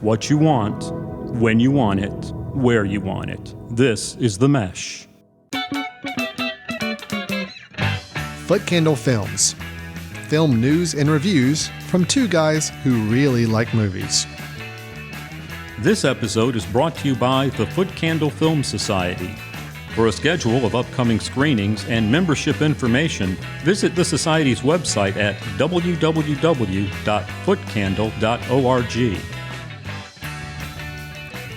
what you want, when you want it, where you want it. This is The Mesh. Footcandle Films. Film news and reviews from two guys who really like movies. This episode is brought to you by the Footcandle Film Society. For a schedule of upcoming screenings and membership information, visit the Society's website at www.footcandle.org.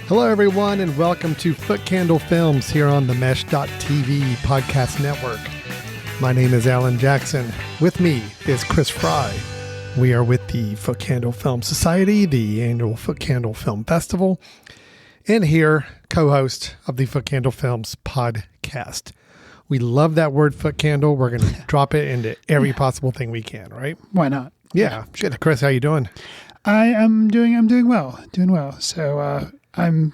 Hello, everyone, and welcome to Footcandle Films here on the Mesh.tv podcast network. My name is Alan Jackson. With me is Chris Fry. We are with the Footcandle Film Society, the annual Footcandle Film Festival, and here, co-host of the Footcandle Films podcast. We love that word Footcandle. We're going to drop it into every possible thing we can, right? Why not? Yeah. Good. Chris, how you doing? I'm doing well. So I'm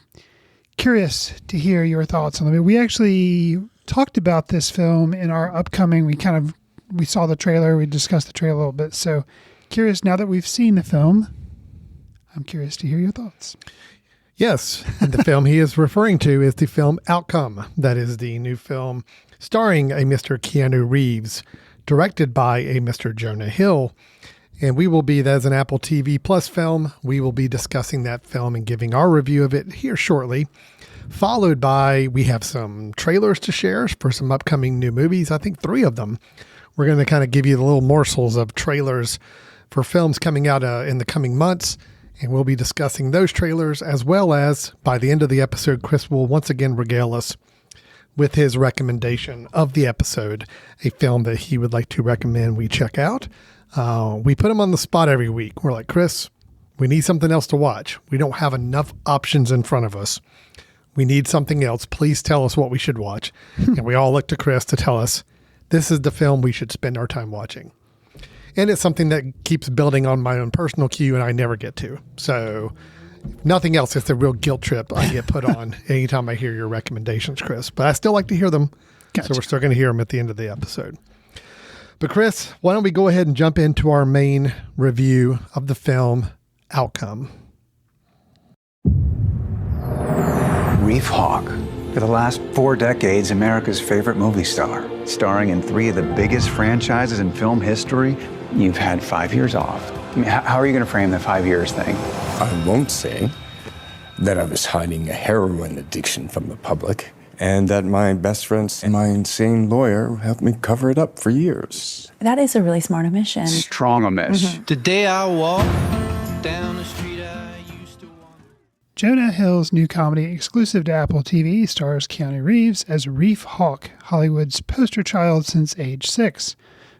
curious to hear your thoughts on it. We actually talked about this film in our upcoming, we saw the trailer, we discussed the trailer a little bit. So curious, now that we've seen the film, I'm curious to hear your thoughts. Yes, and the film he is referring to is the film Outcome. That is the new film starring a Mr. Keanu Reeves, directed by a Mr. Jonah Hill. And we will be, that is an Apple TV Plus film. We will be discussing that film and giving our review of it here shortly. Followed by, we have some trailers to share for some upcoming new movies. I think 3 of them. We're going to kind of give you the little morsels of trailers for films coming out in the coming months. And we'll be discussing those trailers, as well as, by the end of the episode, Chris will once again regale us with his recommendation of the episode, a film that he would like to recommend we check out. We put him on the spot every week. We're like, Chris, we need something else to watch. We don't have enough options in front of us. We need something else. Please tell us what we should watch. And we all look to Chris to tell us, this is the film we should spend our time watching. And it's something that keeps building on my own personal queue and I never get to. So if nothing else, it's a real guilt trip I get put on anytime I hear your recommendations, Chris. But I still like to hear them. Gotcha. So we're still going to hear them at the end of the episode. But Chris, why don't we go ahead and jump into our main review of the film Outcome. Reef Hawk, for the last 4 decades, America's favorite movie star, starring in 3 of the biggest franchises in film history. You've had 5 years off. I mean, how are you going to frame the 5 years thing? I won't say that I was hiding a heroin addiction from the public and that my best friend and my insane lawyer helped me cover it up for years. That is a really smart omission. Strong omission. Mm-hmm. Today I walk down the street I used to walk. Jonah Hill's new comedy, exclusive to Apple TV, stars Keanu Reeves as Reef Hawk, Hollywood's poster child since age 6.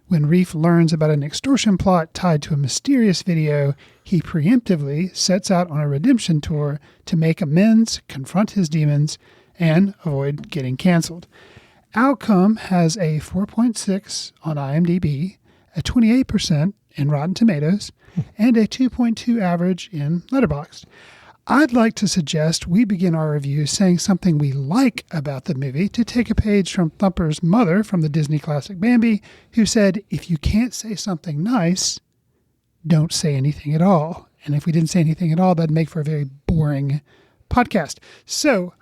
When Reef learns about an extortion plot tied to a mysterious video, he preemptively sets out on a redemption tour to make amends, confront his demons, and avoid getting canceled. Outcome has a 4.6 on IMDb, a 28% in Rotten Tomatoes, and a 2.2 average in Letterboxd. I'd like to suggest we begin our review saying something we like about the movie, to take a page from Thumper's mother from the Disney classic Bambi, who said, if you can't say something nice, don't say anything at all. And if we didn't say anything at all, that'd make for a very boring podcast. So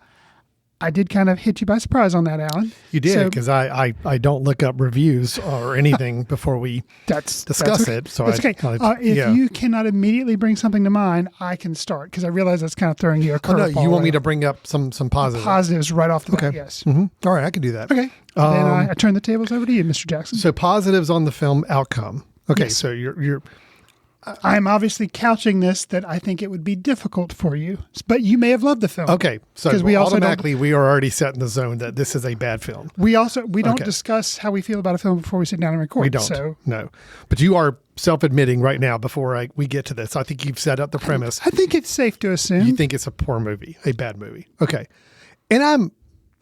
I did kind of hit you by surprise on that, Alan. You did, because I don't look up reviews or anything before we discuss it. So that's okay. If you cannot immediately bring something to mind, I can start, because I realize that's kind of throwing you a curveball. No, you want me to bring up some positives? Positives right off the bat, yes. Mm-hmm. All right, I can do that. Okay. Then I turn the tables over to you, Mr. Jackson. So positives on the film Outcome. Okay, yes. So you're I'm obviously couching this that I think it would be difficult for you, but you may have loved the film. Okay, so we automatically we are already set in the zone that this is a bad film. We don't discuss how we feel about a film before we sit down and record. We don't. So. No, but you are self-admitting right now before we get to this. I think you've set up the premise. I think it's safe to assume you think it's a poor movie, a bad movie. Okay, and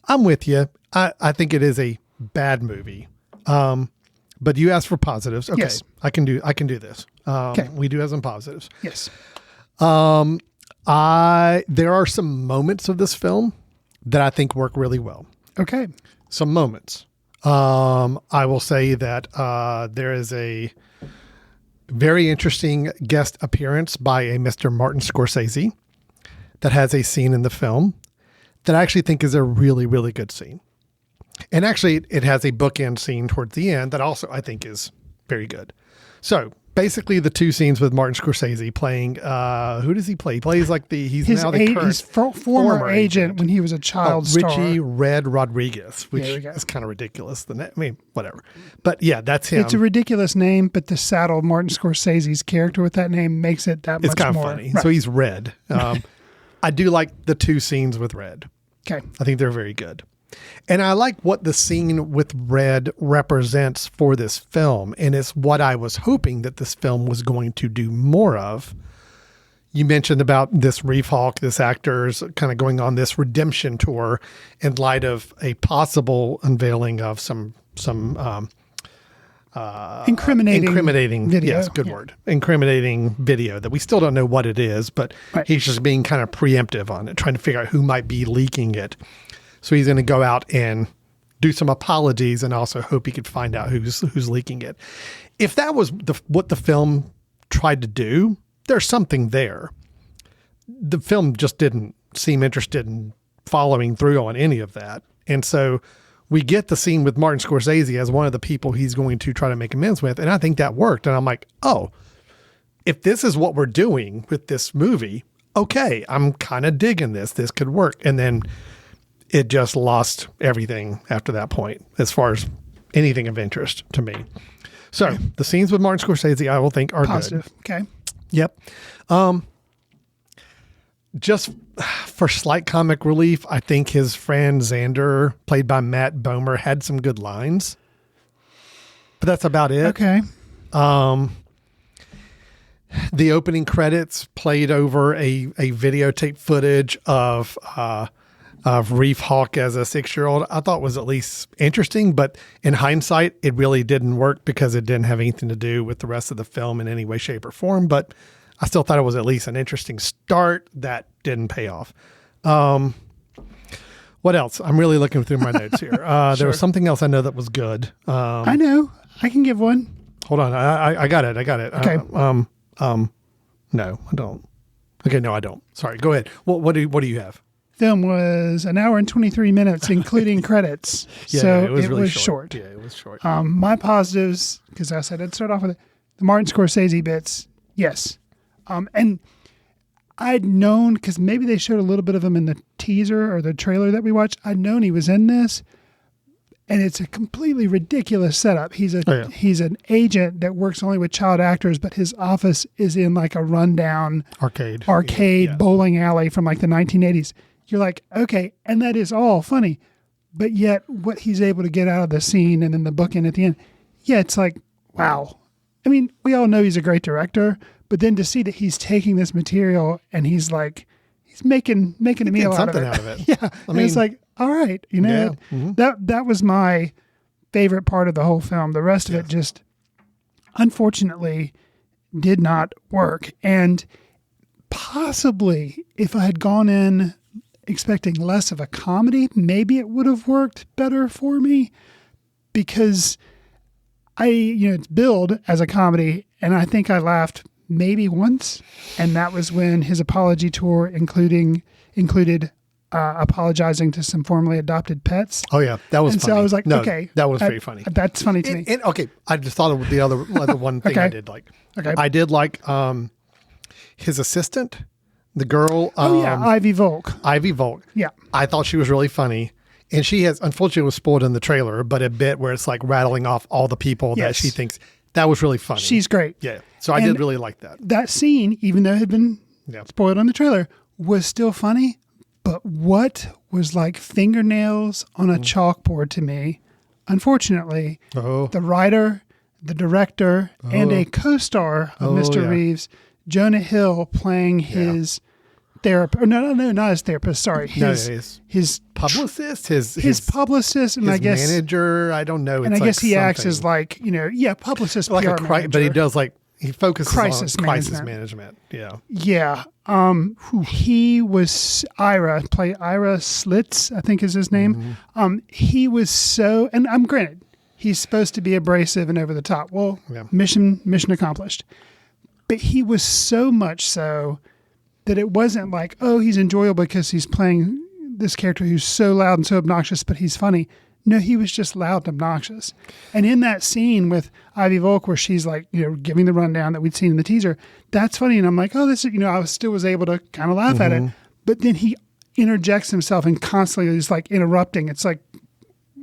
I'm with you. I think it is a bad movie. But you asked for positives. Okay, yes. I can do this. Okay. We do have some positives. Yes. There are some moments of this film that I think work really well. Okay. Some moments. I will say that there is a very interesting guest appearance by a Mr. Martin Scorsese. that has a scene in the film that I actually think is a really, really good scene. And actually, it has a bookend scene towards the end that also I think is very good. So basically, the two scenes with Martin Scorsese playing, who does he play? He plays like he's now the current his former agent when he was a child star. Richie Red Rodriguez, which is kind of ridiculous. I mean, whatever. But yeah, that's him. It's a ridiculous name, but the saddle Martin Scorsese's character with that name makes it that much more. It's kind of funny. Right. So he's Red. I do like the two scenes with Red. Okay. I think they're very good. And I like what the scene with Red represents for this film. And it's what I was hoping that this film was going to do more of. You mentioned about this Reef Hawk, this actor's kind of going on this redemption tour in light of a possible unveiling of some incriminating video. Yes, good word. Incriminating video that we still don't know what it is, but he's just being kind of preemptive on it, trying to figure out who might be leaking it. So he's going to go out and do some apologies and also hope he could find out who's leaking it. If that was what the film tried to do, there's something there. The film just didn't seem interested in following through on any of that. And so we get the scene with Martin Scorsese as one of the people he's going to try to make amends with. And I think that worked. And I'm like, oh, if this is what we're doing with this movie, okay, I'm kind of digging this. This could work. And then it just lost everything after that point as far as anything of interest to me. So the scenes with Martin Scorsese, I will think are positive. Good. Okay. Yep. Just for slight comic relief, I think his friend Xander, played by Matt Bomer, had some good lines, but that's about it. Okay. The opening credits played over a videotape footage of Reef Hawk as a 6-year-old. I thought was at least interesting, but in hindsight, it really didn't work because it didn't have anything to do with the rest of the film in any way, shape, or form. But I still thought it was at least an interesting start that didn't pay off. What else? I'm really looking through my notes here. There was something else I know that was good. I know. I can give one. Hold on. I got it. Okay. No, I don't. Okay. No, I don't. Sorry. Go ahead. What do you have? Film was an hour and 23 minutes, including credits. So it was short. Yeah, it was short. My positives, because I said I'd start off with it, the Martin Scorsese bits. Yes. And I'd known, because maybe they showed a little bit of him in the teaser or the trailer that we watched. I'd known he was in this. And it's a completely ridiculous setup. He's an agent that works only with child actors, but his office is in like a rundown arcade bowling alley from like the 1980s. You're like, okay, and that is all funny. But yet what he's able to get out of the scene and then the bookend at the end, it's like, wow. I mean, we all know he's a great director, but then to see that he's taking this material and he's like, he's making a meal out of it. Yeah. I mean, it's like, all right, that was my favorite part of the whole film. The rest of it just unfortunately did not work. And possibly if I had gone in expecting less of a comedy, maybe it would have worked better for me, because it's billed as a comedy, and I think I laughed maybe once, and that was when his apology tour included apologizing to some formerly adopted pets. Oh yeah, that was funny. So I was like, okay, that was very funny. That's funny to me. Okay, I just thought of the other one thing I did like. Okay, I did like his assistant. The girl. Ivy Volk. Ivy Volk. Yeah. I thought she was really funny. And she has, unfortunately, was spoiled in the trailer, but a bit where it's like rattling off all the people that she thinks. That was really funny. She's great. Yeah. So I did really like that. That scene, even though it had been spoiled on the trailer, was still funny. But what was like fingernails on a chalkboard to me, unfortunately, the writer, the director, and a co-star of Mr. Reeves, Jonah Hill, playing his therapist. No, not his therapist. Sorry, his publicist, his publicist, and his I guess manager. I don't know. And I guess he acts as like publicist, like PR manager. but he does like he focuses crisis on crisis management. Yeah, yeah. He was Ira Slitz, I think is his name. He was so, and I'm granted, he's supposed to be abrasive and over the top. Well, mission accomplished. But he was so much so that it wasn't like, oh, he's enjoyable because he's playing this character who's so loud and so obnoxious, but he's funny. No, he was just loud and obnoxious. And in that scene with Ivy Volk, where she's like, giving the rundown that we'd seen in the teaser, that's funny. And I'm like, oh, this is, I still was able to kind of laugh at it. But then he interjects himself and constantly is like interrupting. It's like,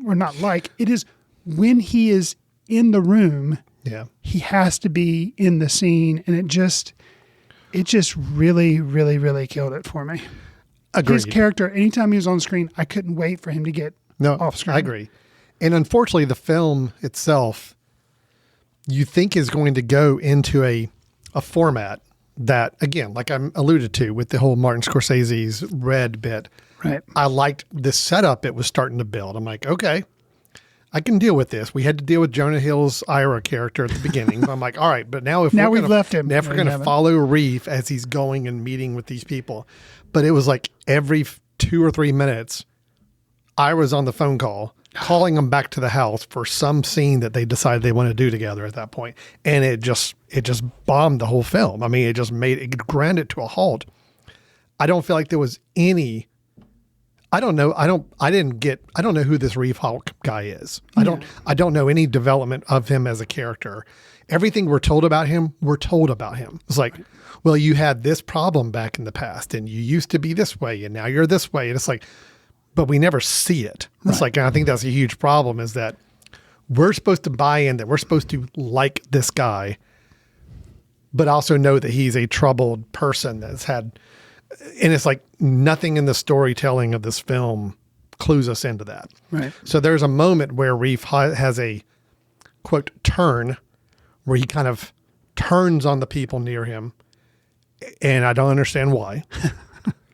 or not like, it is when he is in the room, he has to be in the scene. And it just really, really, really killed it for me. Agreed. His character, anytime he was on screen, I couldn't wait for him to get off screen. I agree. And unfortunately, the film itself, you think is going to go into a format that, again, like I alluded to with the whole Martin Scorsese's Red bit, right? I liked the setup it was starting to build. I'm like, okay, I can deal with this. We had to deal with Jonah Hill's Ira character at the beginning. I'm like, all right, but now we've left him. Now if we're going to follow Reef as he's going and meeting with these people. But it was like every 2 or 3 minutes, Ira's on the phone call, calling them back to the house for some scene that they decided they want to do together at that point. And it just bombed the whole film. I mean, it ground it to a halt. I don't feel like there was any, I don't know who this Reef Hawk guy is. I don't know any development of him as a character. Everything we're told about him. It's like, well, you had this problem back in the past and you used to be this way and now you're this way. And it's like, but we never see it. It's like, and I think that's a huge problem is that we're supposed to buy in, that we're supposed to like this guy, but also know that he's a troubled person that's had, and it's like nothing in the storytelling of this film clues us into that. Right. So there's a moment where Reef has a quote turn where he kind of turns on the people near him. And I don't understand why.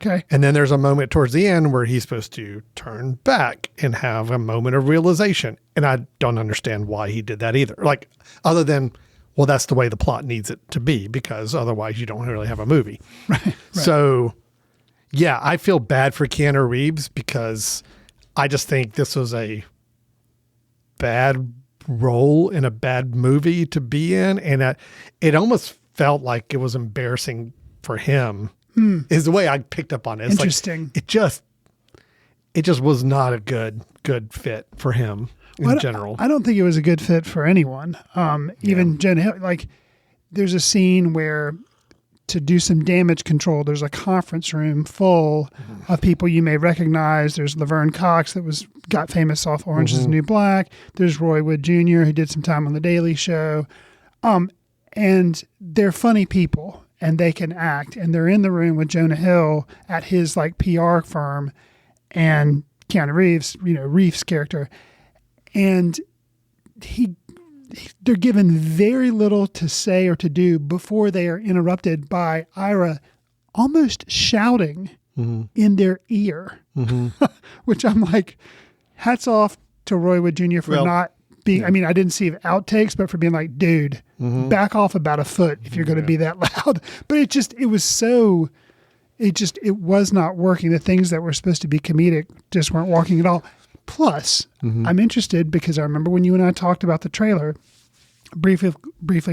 Okay. And then there's a moment towards the end where he's supposed to turn back and have a moment of realization. And I don't understand why he did that either. Like, other than, well, that's the way the plot needs it to be, because otherwise you don't really have a movie. Right. So, yeah, I feel bad for Keanu Reeves because I just think this was a bad role in a bad movie to be in. And it almost felt like it was embarrassing for him. Is the way I picked up on it. It's interesting. Like, it just was not a good fit for him in general. I don't think it was a good fit for anyone. Even Jen Hill, like there's a scene where to do some damage control, there's a conference room full of people you may recognize. There's Laverne Cox that got famous off Orange is the New Black. There's Roy Wood Jr. who did some time on The Daily Show. And they're funny people. And they can act, and they're in the room with Jonah Hill at his like PR firm, and Keanu Reeves, Reef's character, and they're given very little to say or to do before they are interrupted by Ira almost shouting in their ear, which I'm like, hats off to Roy Wood Jr. for not being, I mean, I didn't see outtakes, but for being like, dude, back off about a foot if you're going to be that loud. But it was not working. The things that were supposed to be comedic just weren't working at all. Plus, I'm interested because I remember when you and I talked about the trailer briefly,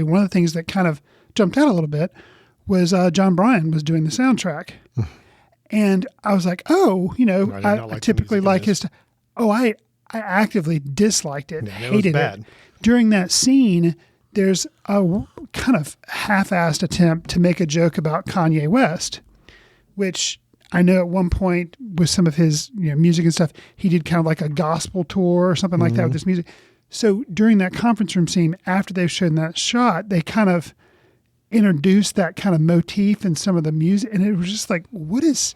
one of the things that kind of jumped out a little bit was John Bryan was doing the soundtrack. And I was like, I typically like his, I actively disliked it, hated it. During that scene, there's a kind of half-assed attempt to make a joke about Kanye West, which I know at one point with some of his music and stuff, he did kind of like a gospel tour or something like that with his music. So during that conference room scene, after they've shown that shot, they kind of introduced that kind of motif in some of the music. And it was just like, what is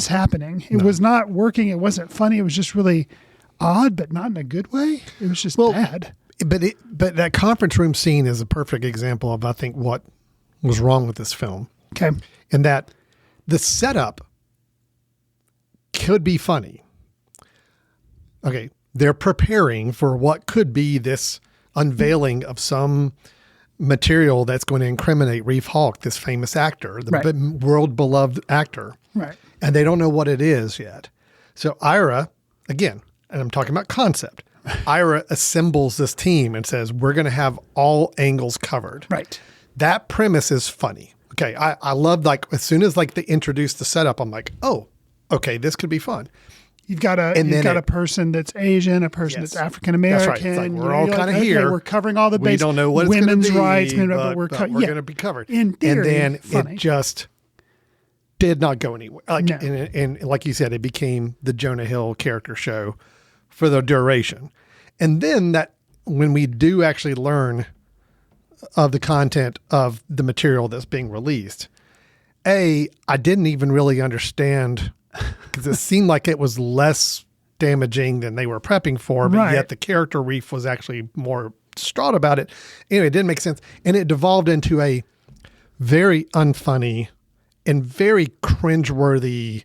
happening? It was not working. It wasn't funny. It was just really odd, but not in a good way. It was just bad. But that conference room scene is a perfect example of, I think, what was wrong with this film. Okay. And that the setup could be funny. Okay. They're preparing for what could be this unveiling of some material that's going to incriminate Reef Hawk, this famous actor, the world beloved actor. Right. And they don't know what it is yet. So Ira, again, and I'm talking about concept, Ira assembles this team and says, we're going to have all angles covered. Right. That premise is funny. okay, I loved, like, as soon as like they introduced the setup, I'm like, oh, okay, this could be fun. You've got a person that's Asian, a person Yes. that's African American. That's right. It's like, we're You know, all you're kind of okay, here. We're covering all the We bases. don't know what it's going women's to be, rights, but we're going to be covered. In theory, and then funny. it just did not go anywhere. Like, No. and like you said, it became the Jonah Hill character show for the duration. And then that when we do actually learn of the content of the material that's being released, I didn't even really understand, because it seemed like it was less damaging than they were prepping for, but Right. yet the character Reef was actually more distraught about it. Anyway, it didn't make sense. And it devolved into a very unfunny and very cringeworthy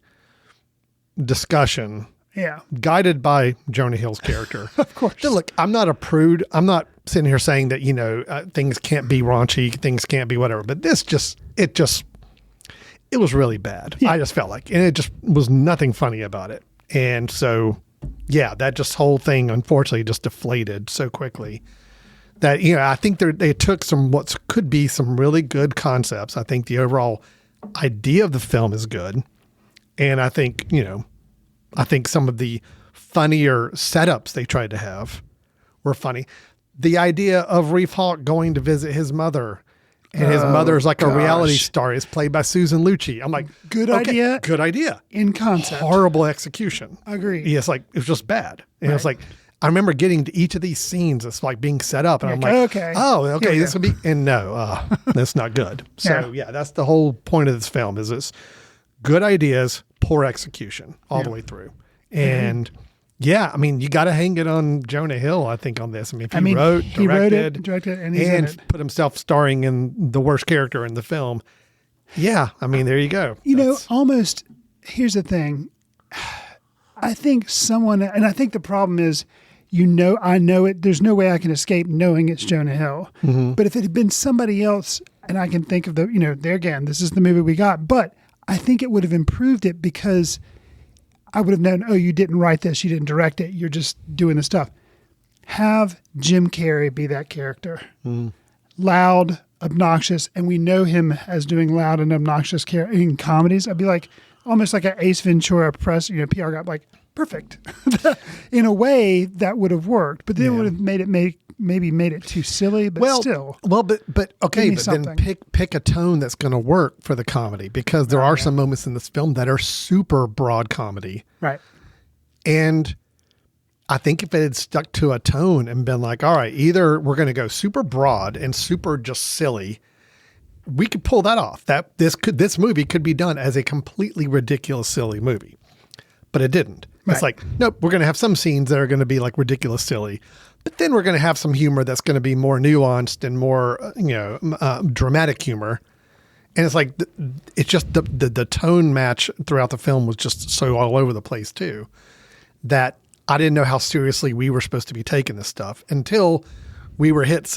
discussion Yeah. guided by Jonah Hill's character. Of course. Now, look, I'm not a prude. I'm not sitting here saying that, things can't be raunchy, things can't be whatever, but it was really bad. I just felt like, and it just was nothing funny about it. And so, yeah, that just whole thing, unfortunately, just deflated so quickly that, I think they took what could be some really good concepts. I think the overall idea of the film is good. And I think, some of the funnier setups they tried to have were funny. The idea of Reef Hawk going to visit his mother, and his mother's like a reality star, is played by Susan Lucci. I'm like, Good okay, idea. Good idea. In concept. Horrible execution. Agreed. Yeah, it was just bad. And it's like, I remember getting to each of these scenes. It's like being set up, and I'm like, okay. oh, Here okay, we this go. would be, and no, that's not good. So yeah, that's the whole point of this film. Is it's good ideas, poor execution all the way through. And yeah, I mean, you got to hang it on Jonah Hill, I think, on this. I mean, if he wrote, directed, and he's in it. put himself starring in the worst character in the film. Yeah, I mean, there you go. Almost, here's the thing. I think and I think the problem is, I know it, there's no way I can escape knowing it's Jonah Hill. Mm-hmm. But if it had been somebody else, and I can think of there again, this is the movie we got, but I think it would have improved it because I would have known, oh, you didn't write this, you didn't direct it, you're just doing the stuff. Have Jim Carrey be that character. Loud, obnoxious, and we know him as doing loud and obnoxious in comedies. I'd be like, almost like an Ace Ventura press, PR guy, like, perfect. In a way, that would have worked, but then it would have maybe made it too silly, but still. Well, but okay, me but then something. pick a tone that's going to work for the comedy, because there are some moments in this film that are super broad comedy. Right. And I think if it had stuck to a tone and been like, all right, either we're going to go super broad and super just silly, we could pull that off. That this movie could be done as a completely ridiculous, silly movie, but it didn't. It's like, nope, we're going to have some scenes that are going to be like ridiculous, silly, but then we're going to have some humor that's going to be more nuanced and more, dramatic humor. And it's like, it's just the tone match throughout the film was just so all over the place too, that I didn't know how seriously we were supposed to be taking this stuff until we were hit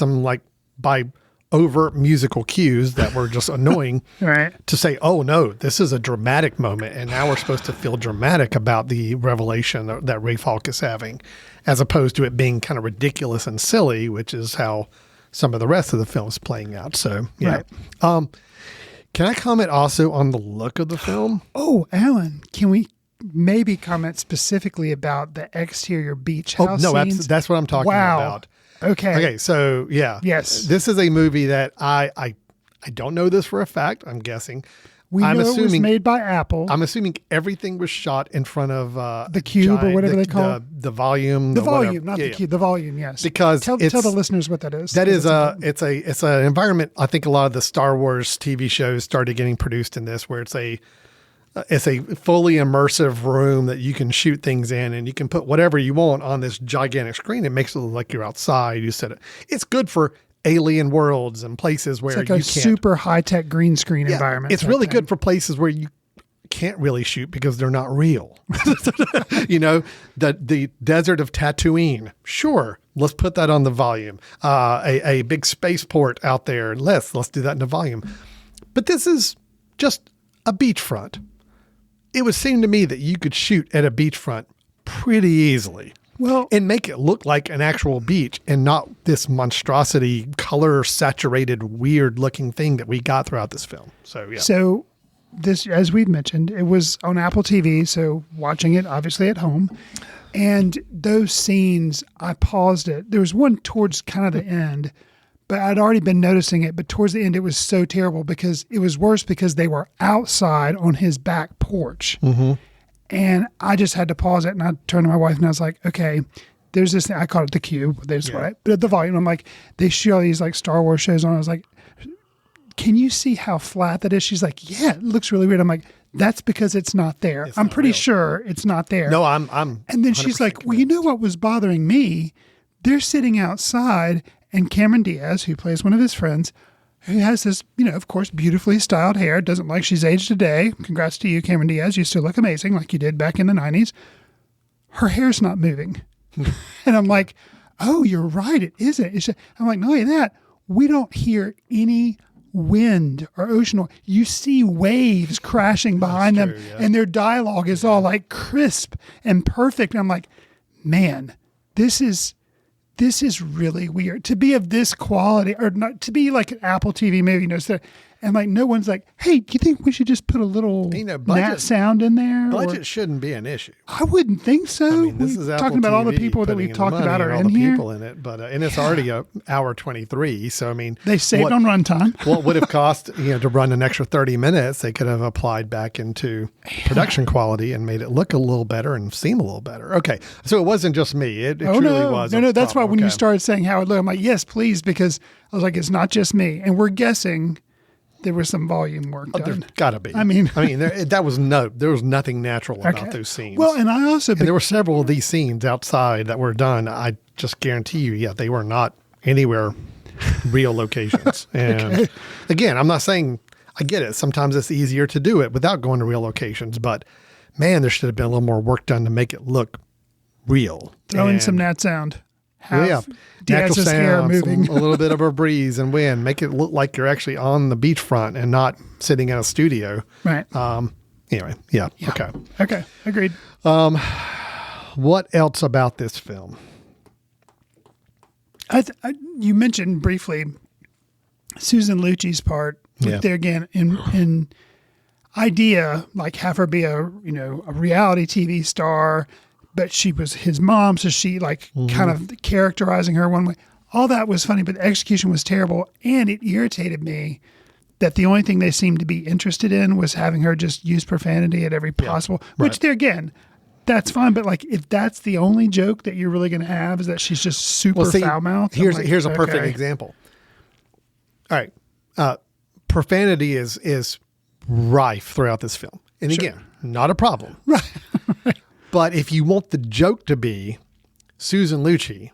by overt musical cues that were just annoying. Right. To say, oh no, this is a dramatic moment, and now we're supposed to feel dramatic about the revelation that Reef Hawk is having, as opposed to it being kind of ridiculous and silly, which is how some of the rest of the film is playing out. So yeah. Right. Can I comment also on the look of the film? Oh, Alan, can we maybe comment specifically about the exterior beach house scenes? That's what I'm talking about. Okay, so yeah. Yes. This is a movie that I don't know this for a fact. I'm guessing. I'm know it was made by Apple. I'm assuming everything was shot in front of the cube or whatever they call it. The volume. The volume, not the cube. The volume, yes. Because tell the listeners what that is. That is it's an environment. I think a lot of the Star Wars TV shows started getting produced in this, where it's a fully immersive room that you can shoot things in, and you can put whatever you want on this gigantic screen. It makes it look like you're outside. You said it. It's good for alien worlds and places where it's like you a super high-tech green screen environment. It's really good for places where you can't really shoot because they're not real. The desert of Tatooine. Sure, let's put that on the volume. A big spaceport out there. Let's do that in the volume. But this is just a beachfront. It would seem to me that you could shoot at a beachfront pretty easily. Well, and make it look like an actual beach and not this monstrosity, color saturated, weird looking thing that we got throughout this film. So, yeah. So this, as we've mentioned, it was on Apple TV. So watching it obviously at home, and those scenes, I paused it. There was one towards kind of the end, but I'd already been noticing it. But towards the end, it was so terrible because it was worse because they were outside on his back porch. Mm-hmm. And I just had to pause it. And I turned to my wife and I was like, okay, there's this thing. I called it the cube. There's what but at the volume, I'm like, they show all these like Star Wars shows on. I was like, can you see how flat that is? She's like, yeah, it looks really weird. I'm like, that's because it's not there. I'm pretty sure it's not there. No, I'm. And then she's like, well, you know what was bothering me? They're sitting outside, and Cameron Diaz, who plays one of his friends, who has this, of course, beautifully styled hair, doesn't like she's aged a day. Congrats to you, Cameron Diaz. You still look amazing like you did back in the 90s. Her hair's not moving. And I'm like, oh, you're right. It isn't. I'm like, not only that, we don't hear any wind or ocean. You see waves crashing behind them, and their dialogue is all like crisp and perfect. And I'm like, man, this is really weird to be of this quality, or not to be like an Apple TV movie. And like, no one's like, hey, do you think we should just put a little Nat sound in there? Budget shouldn't be an issue. I wouldn't think so. I mean, this is Apple talking about all the TV people that putting we've in talked the money about and are all in the here. people in it, but and it's already an hour 23. So I mean, They saved on runtime. what would have cost to run an extra 30 minutes? They could have applied back into production quality and made it look a little better and seem a little better. Okay, so it wasn't just me. It truly was. No, that's why when you Okay. started saying how it looked, I'm like, yes, please, because I was like, it's not just me, and we're guessing there was some volume work There's done. gotta be. I mean, there was nothing natural about those scenes. Well, and I also and there were several of these scenes outside that were done. I just guarantee you, they were not anywhere real locations. And again, I'm not saying I get it. Sometimes it's easier to do it without going to real locations, but man, there should have been a little more work done to make it look real. throw in And- some nat sound. natural Diaz's hair sound, moving. a little bit of a breeze and wind, make it look like you're actually on the beachfront and not sitting in a studio. Right. Anyway, okay. Okay. Agreed. What else about this film? You mentioned briefly Susan Lucci's part. Yeah. There again, in idea, like have her be a reality TV star, but she was his mom, so she kind of characterizing her one way. All that was funny, but the execution was terrible, and it irritated me that the only thing they seemed to be interested in was having her just use profanity at every possible. Which there again, that's fine, but like if that's the only joke that you're really going to have is that she's just super foul mouthed. Here's a perfect example. All right, profanity is rife throughout this film, and again, not a problem. Right. But if you want the joke to be Susan Lucci,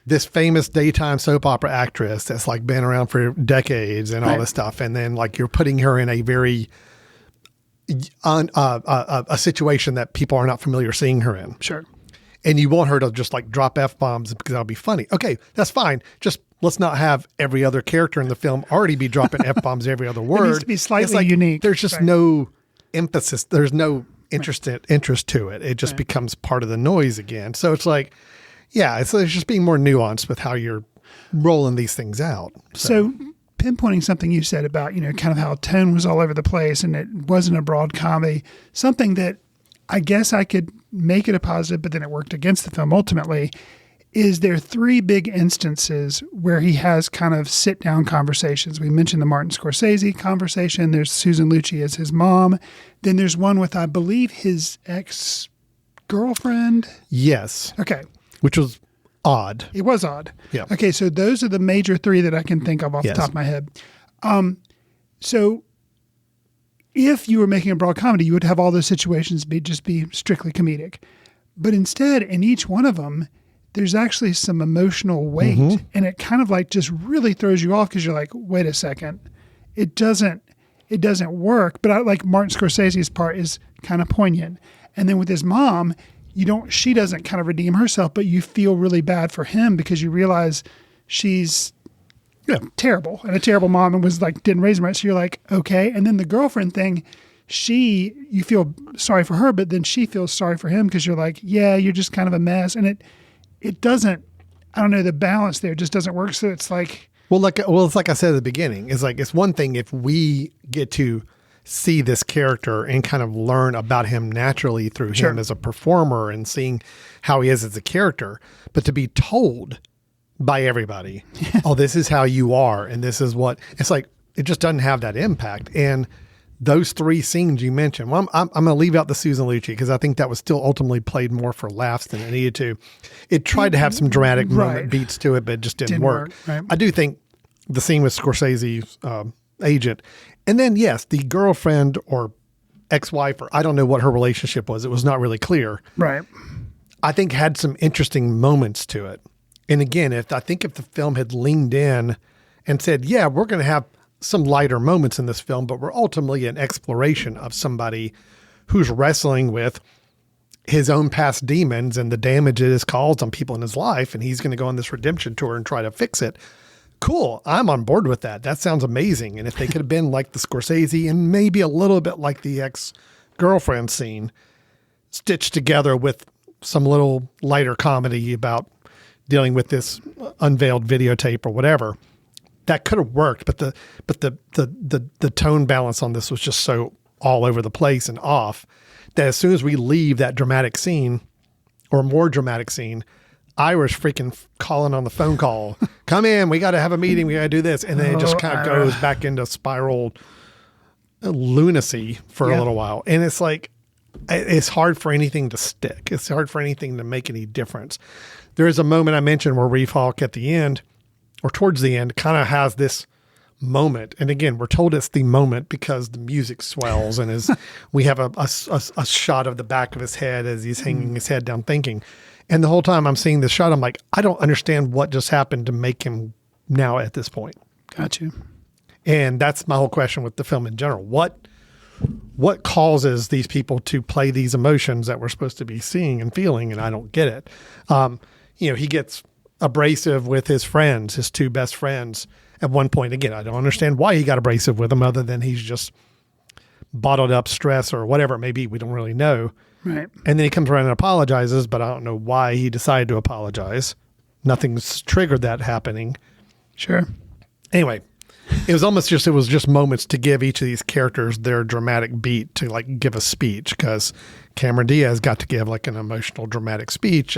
this famous daytime soap opera actress that's like been around for decades and all this stuff, and then like you're putting her in a very a situation that people are not familiar seeing her in. Sure. And you want her to just like drop F-bombs because that'll be funny. Okay, that's fine. Just let's not have every other character in the film already be dropping F-bombs every other word. It needs to be slightly It's unique. There's just no emphasis. There's no interest to it. It just becomes part of the noise again. So it's like, it's just being more nuanced with how you're rolling these things out. So pinpointing something you said about, kind of how tone was all over the place and it wasn't a broad comedy, something that I guess I could make it a positive, but then it worked against the film ultimately, is there 3 big instances where he has kind of sit-down conversations. We mentioned the Martin Scorsese conversation. There's Susan Lucci as his mom. Then there's one with, I believe, his ex-girlfriend. Yes. Okay. Which was odd. It was odd. Yeah. Okay, so those are the major 3 that I can think of off the top of my head. So if you were making a broad comedy, you would have all those situations be strictly comedic. But instead, in each one of them, there's actually some emotional weight, and it kind of like just really throws you off because you're like, wait a second, it doesn't work. But I like Martin Scorsese's part is kind of poignant. And then with his mom, she doesn't kind of redeem herself, but you feel really bad for him because you realize she's terrible and a terrible mom and was like, didn't raise him right. So you're like, okay. And then the girlfriend thing, you feel sorry for her, but then she feels sorry for him because you're like, yeah, you're just kind of a mess. And it doesn't, I don't know, the balance there just doesn't work. So it's like, it's like I said at the beginning. It's like, it's one thing if we get to see this character and kind of learn about him naturally through Sure. him as a performer and seeing how he is as a character, but to be told by everybody, oh, this is how you are. And this is what it's like. It just doesn't have that impact. And those three scenes you mentioned, well, I'm going to leave out the Susan Lucci because I think that was still ultimately played more for laughs than it needed to. It tried to have some dramatic moment beats to it, but it just didn't work. Right. I do think the scene with Scorsese's agent, and then yes, the girlfriend or ex-wife, or I don't know what her relationship was. It was not really clear. Right. I think had some interesting moments to it. And again, if the film had leaned in and said, yeah, we're going to have some lighter moments in this film, but we're ultimately an exploration of somebody who's wrestling with his own past demons and the damage it has caused on people in his life. And he's going to go on this redemption tour and try to fix it. Cool. I'm on board with that. That sounds amazing. And if they could have been like the Scorsese and maybe a little bit like the ex-girlfriend scene stitched together with some little lighter comedy about dealing with this unveiled videotape or whatever, that could have worked. But the tone balance on this was just so all over the place and off that as soon as we leave that dramatic scene or more dramatic scene, Ira's freaking calling on the phone call, come in, we got to have a meeting. We got to do this. And then it just kind of goes back into spiral lunacy for a little while. And it's like, it's hard for anything to stick. It's hard for anything to make any difference. There is a moment I mentioned where Reef Hawk at the end or towards the end kind of has this moment. And again, we're told it's the moment because the music swells and we have a shot of the back of his head as he's hanging his head down thinking. And the whole time I'm seeing this shot, I'm like, I don't understand what just happened to make him now at this point. Got you. And that's my whole question with the film in general. What causes these people to play these emotions that we're supposed to be seeing and feeling? And I don't get it. He gets abrasive with his friends, his two best friends at one point. Again, I don't understand why he got abrasive with them other than he's just bottled up stress or whatever it may be. We don't really know. Right. And then he comes around and apologizes, but I don't know why he decided to apologize. Nothing's triggered that happening. Sure. Anyway, it was just moments to give each of these characters their dramatic beat to like give a speech, because Cameron Diaz got to give like an emotional dramatic speech.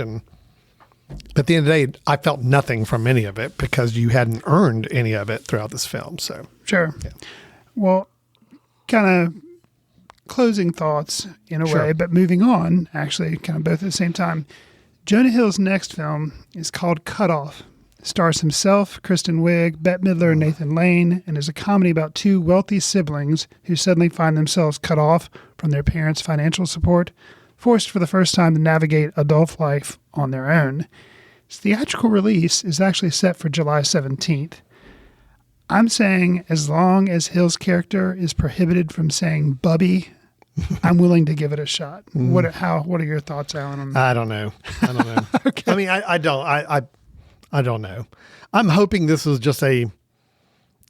But at the end of the day, I felt nothing from any of it because you hadn't earned any of it throughout this film. So sure. Yeah. Well, kind of closing thoughts in a way, but moving on, actually, kind of both at the same time. Jonah Hill's next film is called Cut Off. It stars himself, Kristen Wiig, Bette Midler, and Nathan Lane, and is a comedy about two wealthy siblings who suddenly find themselves cut off from their parents' financial support, forced for the first time to navigate adult life on their own. Its theatrical release is actually set for July 17th. I'm saying as long as Hill's character is prohibited from saying Bubby, I'm willing to give it a shot. What are your thoughts, Alan, on that? I don't know. Okay. I mean, I don't know. I'm hoping this is just a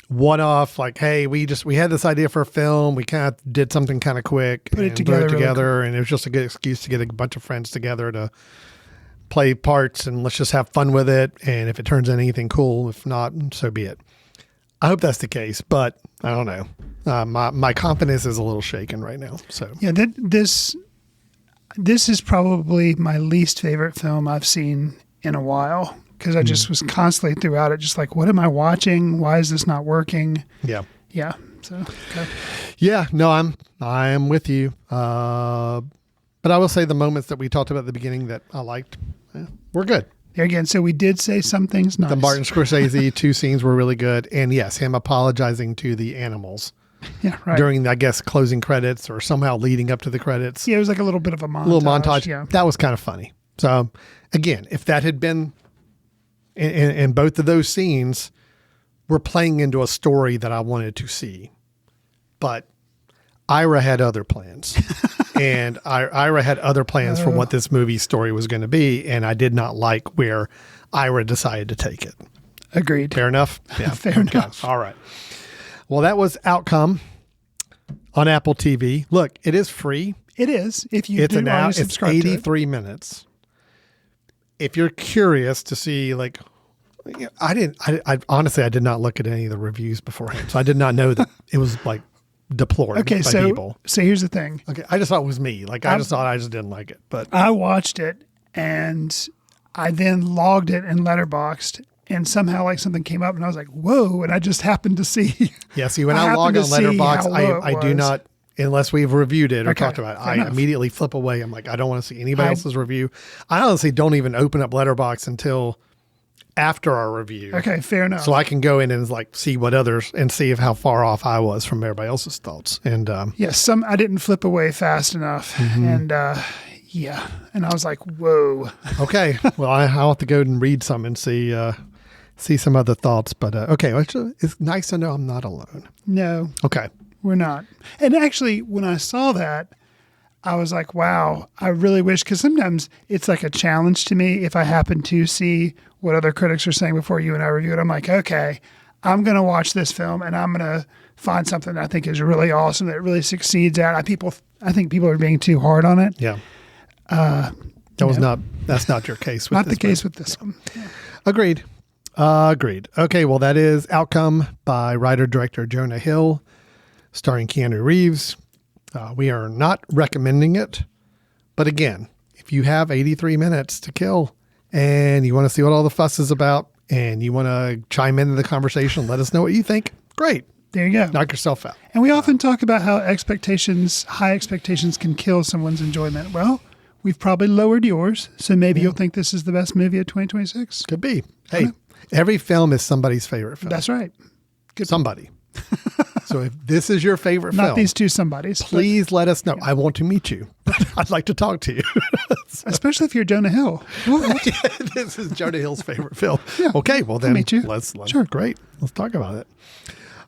one-off, like, hey, we had this idea for a film. We kind of did something kind of quick. Put it together, and it was just a good excuse to get a bunch of friends together to play parts, and let's just have fun with it. And if it turns into anything cool, if not, so be it. I hope that's the case, but I don't know. My confidence is a little shaken right now. So yeah, this is probably my least favorite film I've seen in a while, because I just was constantly throughout it just like, what am I watching? Why is this not working? yeah. So okay. Yeah, no, I am with you. But I will say the moments that we talked about at the beginning that I liked, were good. There again, so we did say some things nice. The Martin Scorsese 2 scenes were really good. And yes, him apologizing to the animals Yeah, right. during, I guess, closing credits or somehow leading up to the credits. Yeah, it was like a little bit of a montage. Little montage. Yeah. That was kind of funny. So again, if that had been in both of those scenes, we're playing into a story that I wanted to see. But Ira had other plans. And Ira had other plans for what this movie story was going to be. And I did not like where Ira decided to take it. Agreed. Fair enough? Yeah. Fair enough. All right. Well, that was Outcome. on Apple TV. Look, it is free. It is. If you It's do an already hour. It's subscribe to it. 83 minutes. If you're curious to see, like, I honestly, I did not look at any of the reviews beforehand, so I did not know that it was like deplored Okay, by so people. here's the thing. Okay, I just thought it was me. Like, I just thought I just didn't like it. But I watched it and I then logged it in Letterboxd, and somehow like something came up and I was like, whoa, and I just happened to see. yeah, see, when I happened log to on see Letterboxd, how low it I do was. not, unless we've reviewed it or Okay, talked about it, fair I enough. immediately flip away. I'm like, I don't want to see anybody I- else's review. I honestly don't even open up Letterboxd until after our review. Okay, fair enough. So I can go in and like see what others and see if how far off I was from everybody else's thoughts. And Yes, I didn't flip away fast enough, Mm-hmm. and yeah, and I was like, "Whoa!" okay, well I'll have to go and read some and see some other thoughts. But okay, it's nice to know I'm not alone. No, Okay, we're not. And actually, when I saw that, I was like, "Wow!" I really wish, because sometimes it's like a challenge to me if I happen to see what other critics are saying before you and I review it. I'm like, "Okay, I'm going to watch this film and I'm going to find something I think is really awesome that it really succeeds at." I think people are being too hard on it. yeah. That's not your case with Not this the case one. with this one. Agreed. Agreed. Okay, well, that is Outcome by writer-director Jonah Hill, starring Keanu Reeves. We are not recommending it. But again, if you have 83 minutes to kill and you want to see what all the fuss is about and you want to chime into the conversation, let us know what you think. Great. There you go. Knock yourself out. And we often talk about how high expectations can kill someone's enjoyment. Well, we've probably lowered yours, so maybe you'll think this is the best movie of 2026. Could be. Hey, every film is somebody's favorite film. That's right. Somebody. So if this is your favorite Not film, these two somebodies. please let us know. I want to meet you. I'd like to talk to you. Especially if you're Jonah Hill. This is Jonah Hill's favorite film. Okay, well then meet you. let's Sure. Great. Let's talk about it.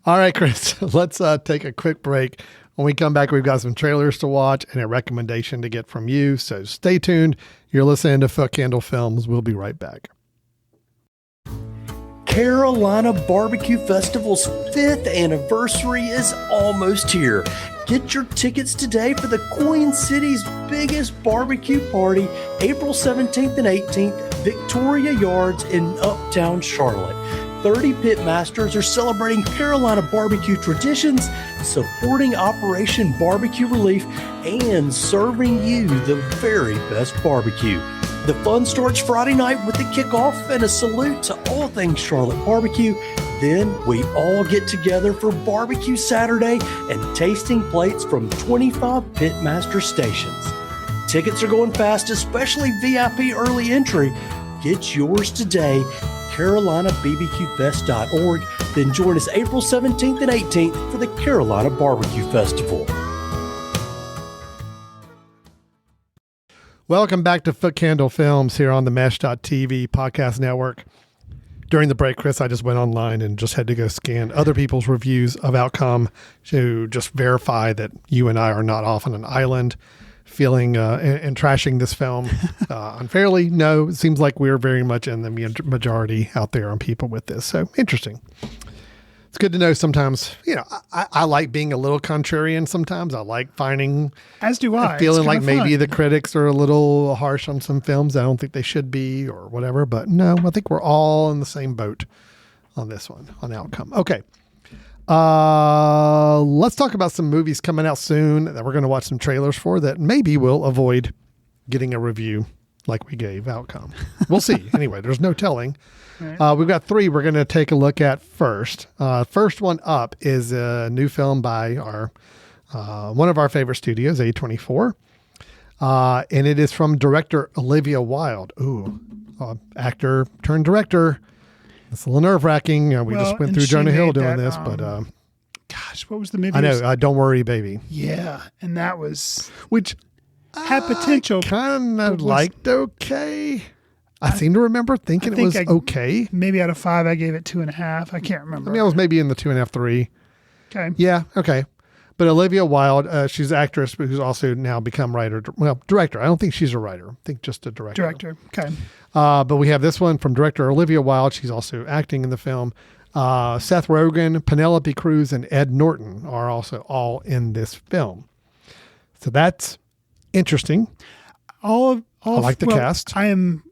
All right, Chris, let's take a quick break. When we come back, we've got some trailers to watch and a recommendation to get from you. So stay tuned. You're listening to Foot Candle Films. We'll be right back. Carolina Barbecue Festival's 5th anniversary is almost here. Get your tickets today for the Queen City's biggest barbecue party, April 17th and 18th, Victoria Yards in Uptown Charlotte. 30 pitmasters are celebrating Carolina barbecue traditions, supporting Operation Barbecue Relief, and serving you the very best barbecue. The fun starts Friday night with the kickoff and a salute to all things Charlotte barbecue. Then we all get together for Barbecue Saturday and tasting plates from 25 pitmaster stations. Tickets are going fast, especially VIP early entry. Get yours today, CarolinaBBQFest.org. Then join us April 17th and 18th for the Carolina Barbecue Festival. Welcome back to Foot Candle Films here on the Mesh.tv podcast network. During the break, Chris, I just went online and just had to go scan other people's reviews of Outcome to just verify that you and I are not off on an island feeling and trashing this film unfairly. No, it seems like we're very much in the majority out there on people with this. So interesting. It's good to know sometimes, I like being a little contrarian sometimes. I like finding, As do I. feeling It's like kinda maybe fun. the critics are a little harsh on some films. I don't think they should be or whatever, but no, I think we're all in the same boat on this one, on Outcome. Okay. Let's talk about some movies coming out soon that we're going to watch some trailers for that maybe we'll avoid getting a review like we gave Outcome. We'll see. Anyway, there's no telling. We've got 3 we're going to take a look at first. First one up is a new film by our one of our favorite studios, A24. And it is from director Olivia Wilde. Ooh, actor turned director. It's a little nerve-wracking. We Well, just went and through she Jonah Hill made doing that, this, but Gosh, what was the movie? I know. Don't worry, baby. Yeah, and that was Which had potential. kind of was- liked okay. I seem to remember thinking it think was I- okay. Maybe out of 5, I gave it 2.5. I can't remember. I mean, I was maybe in the 2.5, 3. okay. Yeah, okay. But Olivia Wilde, she's an actress who's also now become director. I don't think she's a writer. I think just a director. Director. Okay. But we have this one from director Olivia Wilde. She's also acting in the film. Seth Rogen, Penelope Cruz, and Ed Norton are also all in this film. So that's interesting. I like the cast. I am.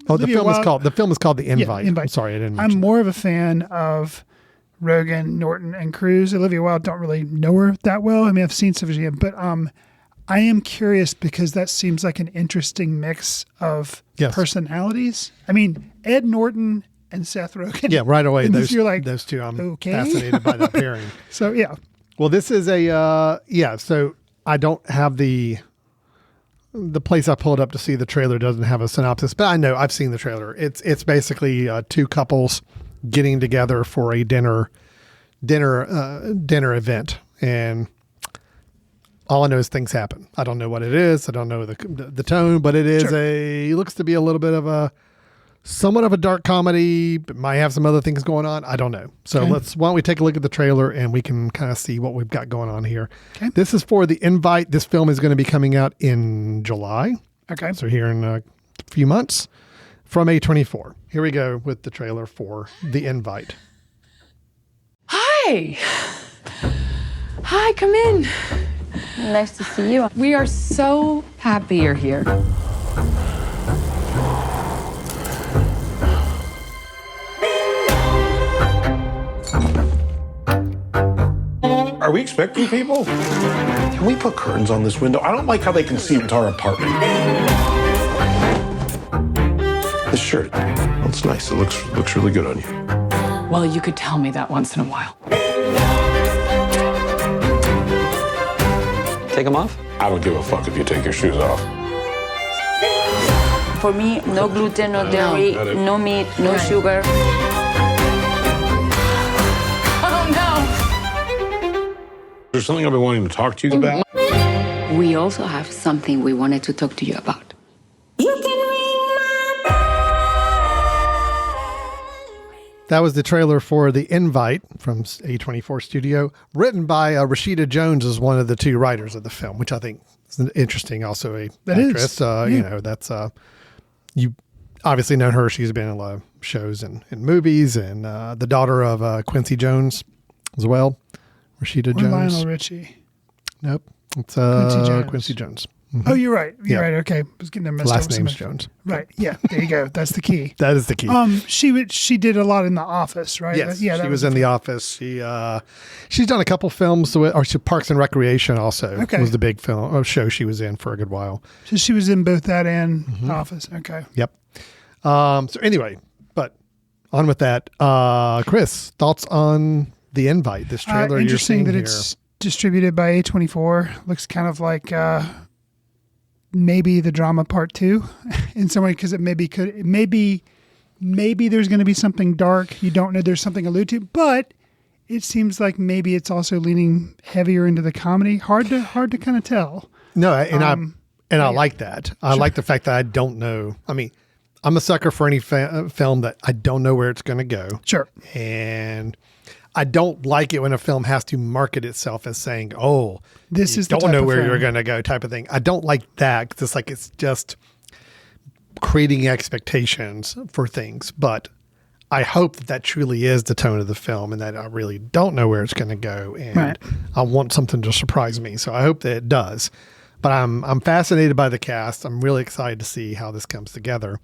Oh, Olivia Wilde- the film is called The Invite. Invite. I'm sorry, I didn't mention I'm more of a fan of Rogen, Norton, and Cruz. Olivia Wilde, don't really know her that well. I mean, I've seen stuff, but I am curious because that seems like an interesting mix of Yes. personalities. I mean, Ed Norton and Seth Rogen. Yeah, right away. And Those, you're like, those two, I'm okay. fascinated by that pairing. So yeah, Well, this is a, so I don't have the place I pulled up to see the trailer doesn't have a synopsis, but I know I've seen the trailer. It's basically two couples getting together for a dinner event. And all I know is things happen. I don't know what it is. I don't know the tone, but it is it looks to be a little bit of somewhat of a dark comedy, but might have some other things going on. I don't know. So why don't we take a look at the trailer and we can kind of see what we've got going on here. Okay. This is for The Invite. This film is going to be coming out in July. okay. So here in a few months from A24. Here we go with the trailer for The Invite. Hi. Hi, come in. Nice to see you. We are so happy you're here. Are we expecting people? Can we put curtains on this window? I don't like how they can see into our apartment. This shirt, it's nice. It looks really good on you. Well, you could tell me that once in a while. Take them off? I don't give a fuck if you take your shoes off. For me, no gluten, no dairy, got it. no meat, no sugar. Oh, There's something I've been wanting to talk to you about. We also have something we wanted to talk to you about. That was the trailer for The Invite from A24 Studio, written by Rashida Jones as one of the two writers of the film, which I think is interesting. Also a That is. actress. You know, that's you obviously know her. She's been in a lot of shows and movies, and the daughter of Quincy Jones as well. Rashida Or Jones. Lionel Richie. Nope, it's Jones. Quincy Jones. Oh, you're right. You're Yeah. right. Okay, I was getting them messed Last up. name's Jones. Right. Yeah. There you go. That's the key. That is the key. She did a lot in The Office, right? Yes, Yeah. she was in The Office. She's done a couple films, Parks and Recreation also Okay. was the big film or show she was in for a good while. So she was in both that and Mm-hmm. Office. Okay. Yep. So anyway, but on with that. Chris, thoughts on The Invite? This trailer you're Interesting seeing that here. it's distributed by A24. Looks kind of like maybe the drama part 2 in some way, because it maybe there's going to be something dark. You don't know there's something allude to, but it seems like maybe it's also leaning heavier into the comedy. Hard to kind of tell. No, I like that. I like the fact that I don't know. I mean, I'm a sucker for any film that I don't know where it's going to go. Sure. And I don't like it when a film has to market itself as saying, "Oh, This you is the don't type know of where film. you're going to go," type of thing. I don't like that because it's just creating expectations for things. But I hope that truly is the tone of the film, and that I really don't know where it's going to go, and Right. I want something to surprise me. So I hope that it does. But I'm fascinated by the cast. I'm really excited to see how this comes together.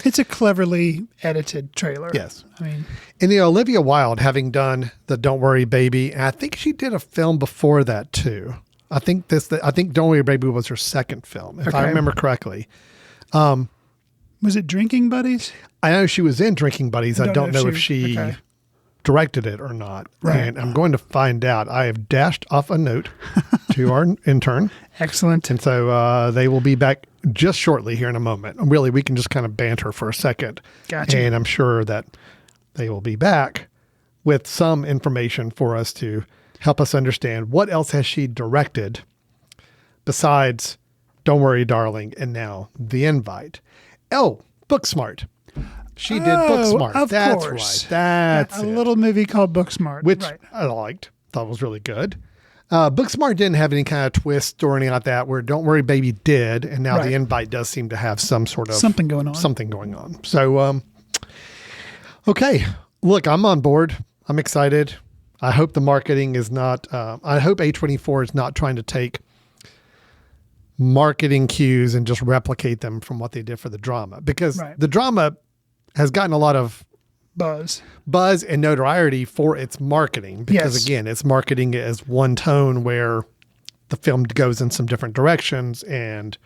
It's a cleverly edited trailer. Yes. I mean, And Olivia Wilde, having done the Don't Worry Baby, and I think she did a film before that too. I think Don't Worry Baby was her second film, if I Okay. remember correctly. was it Drinking Buddies? I know she was in Drinking Buddies. I don't know if she okay. directed it or not. Right. And I'm going to find out. I have dashed off a note to our intern. Excellent. And so they will be back just shortly here in a moment. Really, we can just kind of banter for a second. Gotcha. And I'm sure that they will be back with some information for us to help us understand what else has she directed besides Don't Worry, Darling, and now The Invite. Oh, Booksmart. She did Booksmart. Of That's course. right. That's a it. little movie called Booksmart. Which right. I liked. Thought was really good. Booksmart didn't have any kind of twist or anything like that, where Don't Worry Baby did, and now Right. The Invite does seem to have some sort of Something going on. So, okay, Look, I'm on board. I'm excited. I hope the marketing is not, I hope A24 is not trying to take marketing cues and just replicate them from what they did for the drama, because the drama has gotten a lot of buzz and notoriety for its marketing, because again, it's marketing it as one tone where the film goes in some different directions. And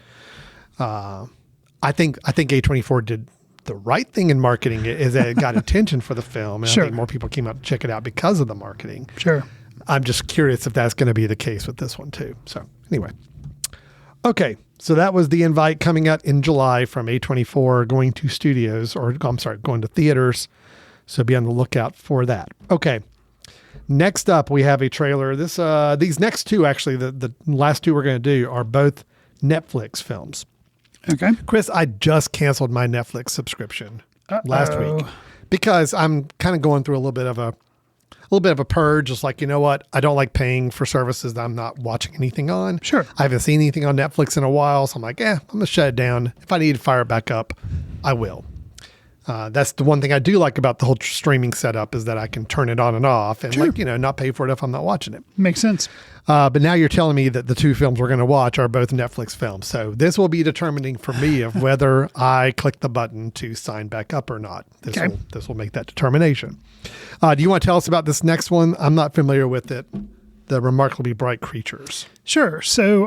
I think A24 did the right thing in marketing it, is that it got attention for the film. And I think more people came out to check it out because of the marketing. Sure. I'm just curious if that's going to be the case with this one too. So anyway. Okay. So that was The Invite, coming out in July from A24, going to studios, or I'm sorry, going to theaters. So be on the lookout for that. Okay. Next up, we have a trailer. These next two, actually, the last two we're going to do are both Netflix films. Okay. Chris, I just canceled my Netflix subscription last week because I'm kind of going through a little bit of a purge. Just like, you know what? I don't like paying for services that I'm not watching anything on. Sure. I haven't seen anything on Netflix in a while. So I'm like, I'm going to shut it down. If I need to fire it back up, I will. That's the one thing I do like about the whole streaming setup, is that I can turn it on and off and not pay for it if I'm not watching it. Makes sense. But now you're telling me that the two films we're going to watch are both Netflix films. So this will be determining for me of whether I click the button to sign back up or not. This will make that determination. Do you want to tell us about this next one? I'm not familiar with it. The Remarkably Bright Creatures. Sure. So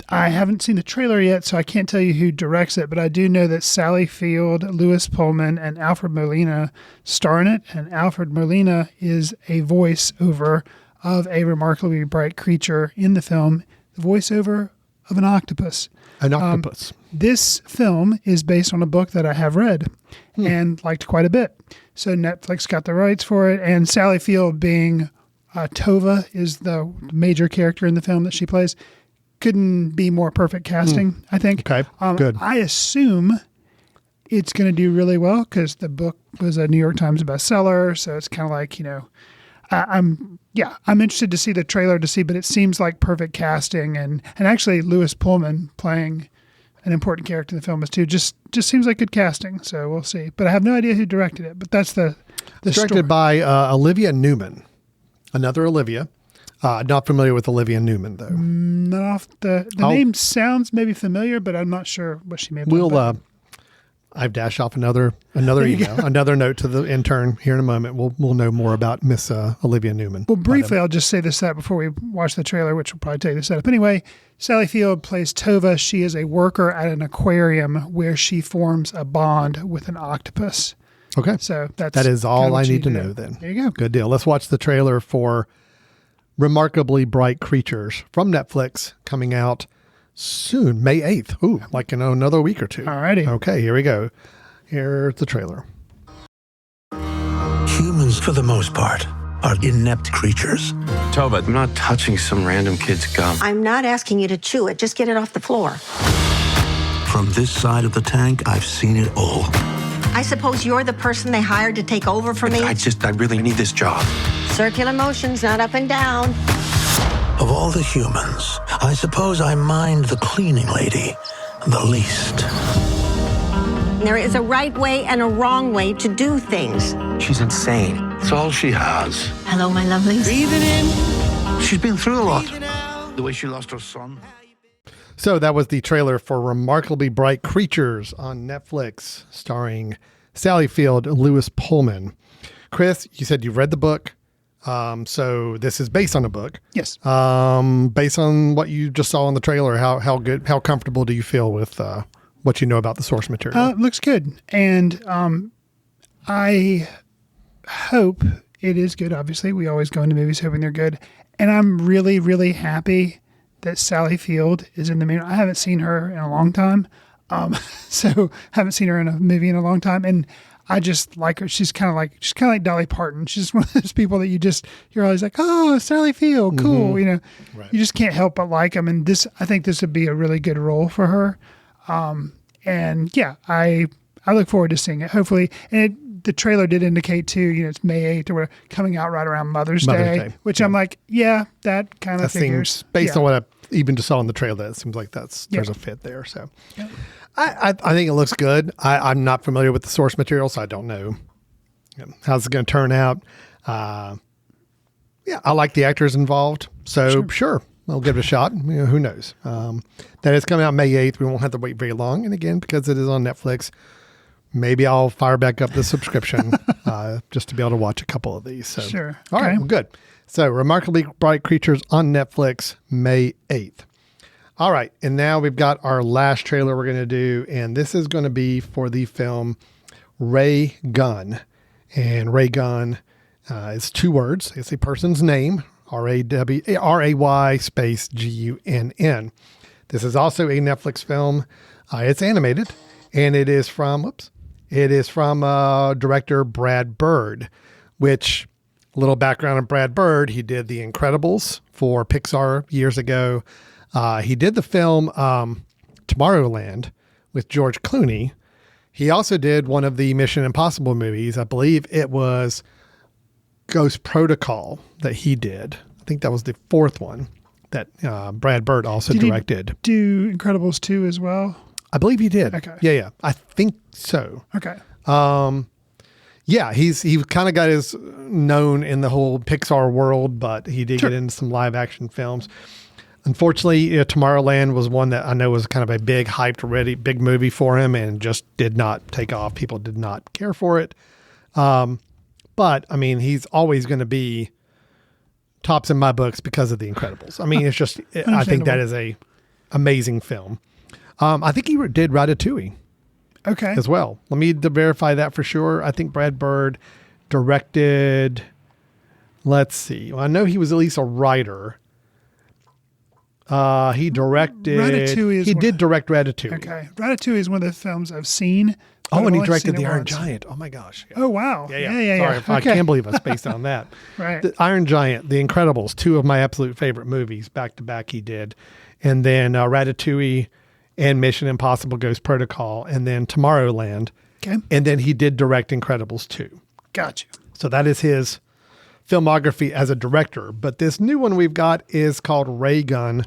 I haven't seen the trailer yet, so I can't tell you who directs it, but I do know that Sally Field, Lewis Pullman, and Alfred Molina star in it. And Alfred Molina is a voiceover of a remarkably bright creature in the film, the voiceover of an octopus. An octopus. This film is based on a book that I have read and liked quite a bit. So Netflix got the rights for it, and Sally Field, being Tova, is the major character in the film that she plays. Couldn't be more perfect casting, I think. Okay, good. I assume it's going to do really well because the book was a New York Times bestseller. So it's kind of like, I'm interested to see the trailer but it seems like perfect casting, and actually Lewis Pullman playing an important character in the film is too. Just seems like good casting. So we'll see. But I have no idea who directed it. But that's the directed story. by Olivia Newman. Another Olivia. Not familiar with Olivia Newman, though. Not off the name sounds maybe familiar, but I'm not sure what she may have done. I've dashed off another email, another note to the intern here in a moment. We'll know more about Miss Olivia Newman. Well, briefly, I'll just say the setup before we watch the trailer, which will probably tell you the setup. Anyway, Sally Field plays Tova. She is a worker at an aquarium where she forms a bond with an octopus. Okay. So that is all I need to know then. There you go. Good deal. Let's watch the trailer for Remarkably Bright Creatures from Netflix, coming out soon, May 8th. Ooh, like in another week or two. All righty. Okay, here we go. Here's the trailer. Humans, for the most part, are inept creatures. Tova, I'm not touching some random kid's gum. I'm not asking you to chew it. Just get it off the floor. From this side of the tank, I've seen it all. I suppose you're the person they hired to take over for me? I really need this job. Circular motions, not up and down. Of all the humans, I suppose I mind the cleaning lady the least. There is a right way and a wrong way to do things. She's insane. It's all she has. Hello, my lovelies. Breathing in. She's been through a lot. The way she lost her son. So that was the trailer for Remarkably Bright Creatures on Netflix, starring Sally Field, Lewis Pullman. Chris, you said you read the book. So this is based on a book. Yes. Based on what you just saw in the trailer, how comfortable do you feel with what you know about the source material? It looks good. And I hope it is good. Obviously, we always go into movies hoping they're good. And I'm really, really happy that Sally Field is in the movie. I haven't seen her in a long time. So haven't seen her in a movie in a long time. And I just like her. She's kind of like Dolly Parton. She's one of those people that you're always like, oh, Sally Field, cool. Right. You just can't help but like them. And I think this would be a really good role for her. And yeah, I look forward to seeing it. Hopefully, and the trailer did indicate too. It's May 8th or whatever, coming out right around Mother's Day, which I'm like, yeah, that kind of figures. Seems, based on what I even just saw in the trailer, it seems like there's a fit there. So. I think it looks good. I'm not familiar with the source material, so I don't know How's it going to turn out? Yeah, I like the actors involved. So sure, I'll give it a shot. Who knows? That is coming out May 8th. We won't have to wait very long. And again, because it is on Netflix, maybe I'll fire back up the subscription just to be able to watch a couple of these. So, Sure. All right, well, good. So Remarkably Bright Creatures on Netflix, May 8th. All right, and now we've got our last trailer we're going to do, and this is going to be for the film Ray Gunn. And Ray Gunn is 2 words. It's a person's name, R-A-Y space G-U-N-N. This is also a Netflix film. It's animated, and it is from director Brad Bird, which, a little background on Brad Bird, he did The Incredibles for Pixar years ago. He did the film Tomorrowland with George Clooney. He also did one of the Mission Impossible movies. I believe it was Ghost Protocol that he did. I think that was the 4th one that Brad Bird also directed. He do Incredibles 2 as well? I believe he did. Okay. Yeah. I think so. Okay. Yeah, he kind of got his known in the whole Pixar world, but he did get into some live action films. Unfortunately, Tomorrowland was one that I know was kind of a big, hyped, ready, big movie for him and just did not take off. People did not care for it. But, I mean, he's always going to be tops in my books because of The Incredibles. I mean, it's just, I think that is a amazing film. I think he did Ratatouille. Okay. As well. Let me verify that for sure. I think Brad Bird directed, let's see. Well, I know he was at least a writer. He directed, he did direct Ratatouille. Okay. Ratatouille is one of the films I've seen. Oh, and he directed The Iron Giant. Oh my gosh. Oh, wow. Yeah. Sorry, I can't believe I spaced on that. Right. The Iron Giant, The Incredibles, 2 of my absolute favorite movies back to back he did. And then Ratatouille and Mission Impossible Ghost Protocol, and then Tomorrowland. Okay. And then he did direct Incredibles 2. Gotcha. So that is his filmography as a director. But this new one we've got is called Ray Gunn.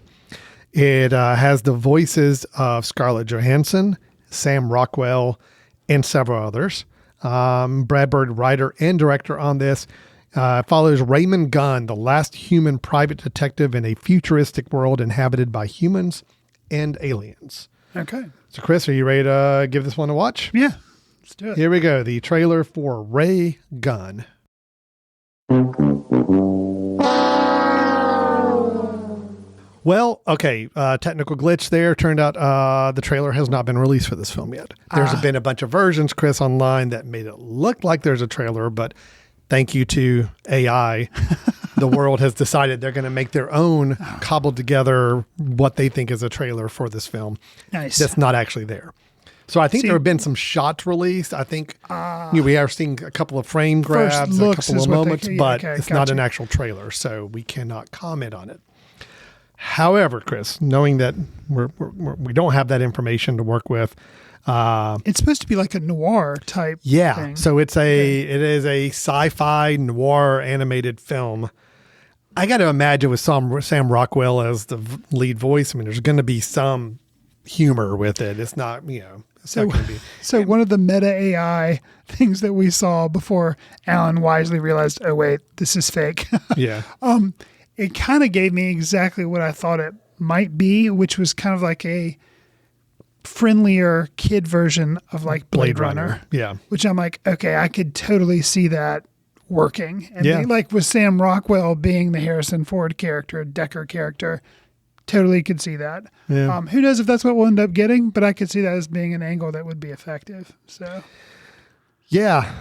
It has the voices of Scarlett Johansson, Sam Rockwell, and several others. Brad Bird, writer and director on this. Follows Raymond Gunn, the last human private detective in a futuristic world inhabited by humans and aliens. Okay. So, Chris, are you ready to give this one a watch? Yeah. Let's do it. Here we go. The trailer for Ray Gunn. Well, okay. Technical glitch there. Turned out the trailer has not been released for this film yet. There's been a bunch of versions, Chris, online that made it look like there's a trailer, but thank you to AI, the world has decided they're going to make their own cobbled together what they think is a trailer for this film. Nice. That's not actually there. So I think there have been some shots released. I think we are seeing a couple of frame grabs, a couple of moments, but it's not an actual trailer, so we cannot comment on it. However, Chris, knowing that we don't have that information to work with, it's supposed to be like a noir type thing. So it is a sci-fi noir animated film. I got to imagine with Sam Rockwell as the lead voice. I mean, there's going to be some humor with it. It's not, it's not going to be. So one of the meta AI things that we saw before Alan wisely realized, oh wait, this is fake. Yeah. It kind of gave me exactly what I thought it might be, which was kind of like a friendlier kid version of like Blade Runner. Yeah. Which I'm like, okay, I could totally see that working. And like with Sam Rockwell being the Harrison Ford character, Decker character, totally could see that. Yeah. Who knows if that's what we'll end up getting, but I could see that as being an angle that would be effective. So, yeah.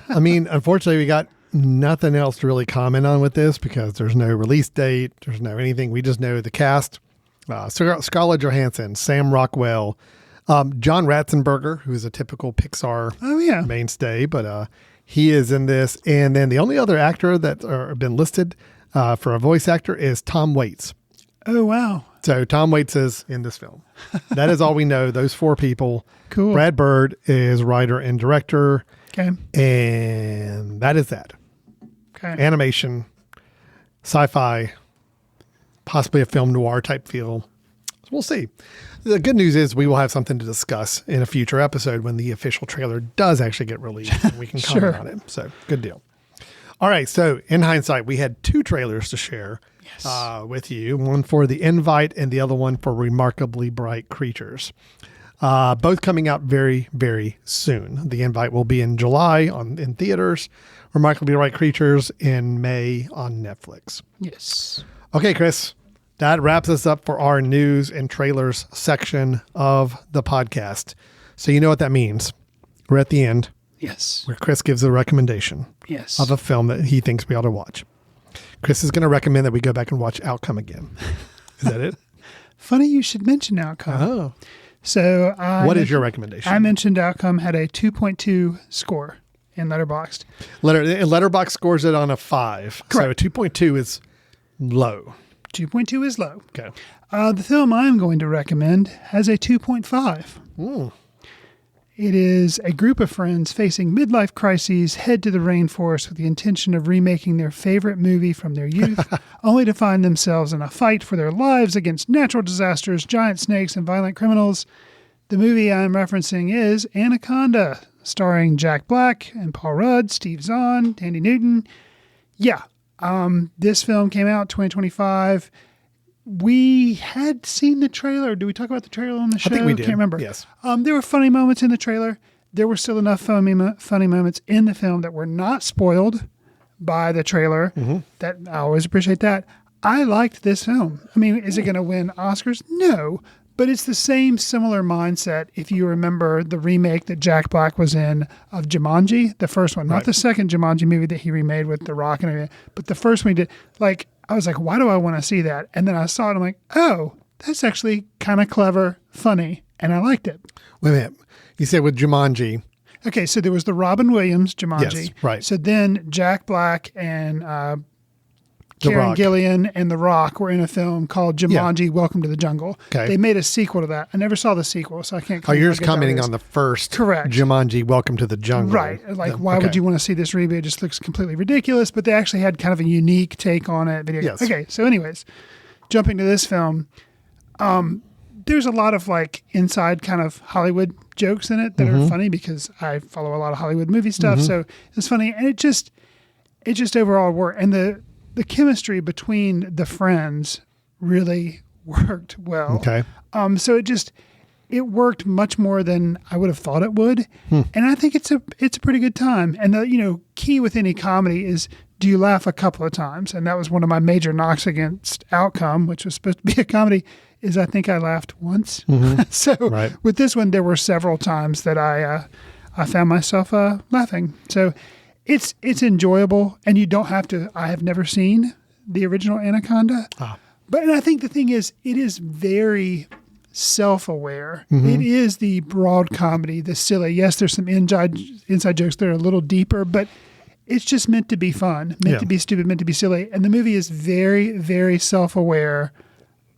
I mean, unfortunately, we got nothing else to really comment on with this because there's no release date. There's no anything. We just know the cast. Scarlett Johansson, Sam Rockwell, John Ratzenberger, who's a typical Pixar mainstay, but he is in this. And then the only other actor that have been listed for a voice actor is Tom Waits. Oh, wow. So Tom Waits is in this film. That is all we know, those 4 people. Cool. Brad Bird is writer and director. Okay. And that is that. Okay. Animation, sci-fi, possibly a film noir type feel. We'll see. The good news is we will have something to discuss in a future episode when the official trailer does actually get released and we can comment on it. So good deal. All right. So in hindsight, we had 2 trailers to share with you. One for The Invite and the other one for Remarkably Bright Creatures. Both coming out very, very soon. The Invite will be in July in theaters. Remarkably Bright Creatures in May on Netflix. Yes. Okay, Chris. That wraps us up for our news and trailers section of the podcast. So you know what that means. We're at the end. Yes. Where Chris gives a recommendation of a film that he thinks we ought to watch. Chris is going to recommend that we go back and watch Outcome again. Is that it? Funny you should mention Outcome. Oh. So what is your recommendation? I mentioned Outcome had a 2.2 score in Letterboxd. Letterboxd scores it on a 5. Correct. So 2.2 is low. 2.2 is low. Okay. The film I'm going to recommend has a 2.5. It is a group of friends facing midlife crises head to the rainforest with the intention of remaking their favorite movie from their youth, only to find themselves in a fight for their lives against natural disasters, giant snakes, and violent criminals. The movie I'm referencing is Anaconda, starring Jack Black and Paul Rudd, Steve Zahn, Tandy Newton. Yeah. This film came out 2025. We had seen the trailer. Did we talk about the trailer on the show? I think we did. Can't remember. Yes. There were funny moments in the trailer. There were still enough funny moments in the film that were not spoiled by the trailer. That I always appreciate that. I liked this film. I mean, is it going to win Oscars? No. But it's the same similar mindset if you remember the remake that Jack Black was in of Jumanji, the first one. Not the second Jumanji movie that he remade with The Rock and everything, but the first one he did. Like, I was like, why do I want to see that? And then I saw it, I'm like, oh, that's actually kind of clever, funny, and I liked it. Wait a minute. You said with Jumanji. Okay, so there was the Robin Williams Jumanji. Yes, right. So then Jack Black and Karen Gillian and The Rock were in a film called Jumanji, Welcome to the Jungle. Okay. They made a sequel to that. I never saw the sequel, so I can't claim you're how just good that commenting is. on the first Correct. Jumanji, Welcome to the Jungle. Right. Like, why would you want to see this reboot? It just looks completely ridiculous, but they actually had kind of a unique take on it. Yes. Okay, so anyways, jumping to this film, there's a lot of like inside kind of Hollywood jokes in it that are funny because I follow a lot of Hollywood movie stuff, so it's funny. And it just overall worked. And the chemistry between the friends really worked well. Okay. So it worked much more than I would have thought it would. And I think it's a pretty good time. And the key with any comedy is, do you laugh a couple of times? And that was one of my major knocks against Outcome, which was supposed to be a comedy, is I think I laughed once. So with this one, there were several times that I found myself laughing. So it's enjoyable, and you don't have to. I have never seen the original Anaconda, but I think the thing is, it is very self-aware. It is the broad comedy, the silly. Yes, there's some inside jokes that are a little deeper, but it's just meant to be fun, meant to be stupid, meant to be silly. And the movie is very, very self-aware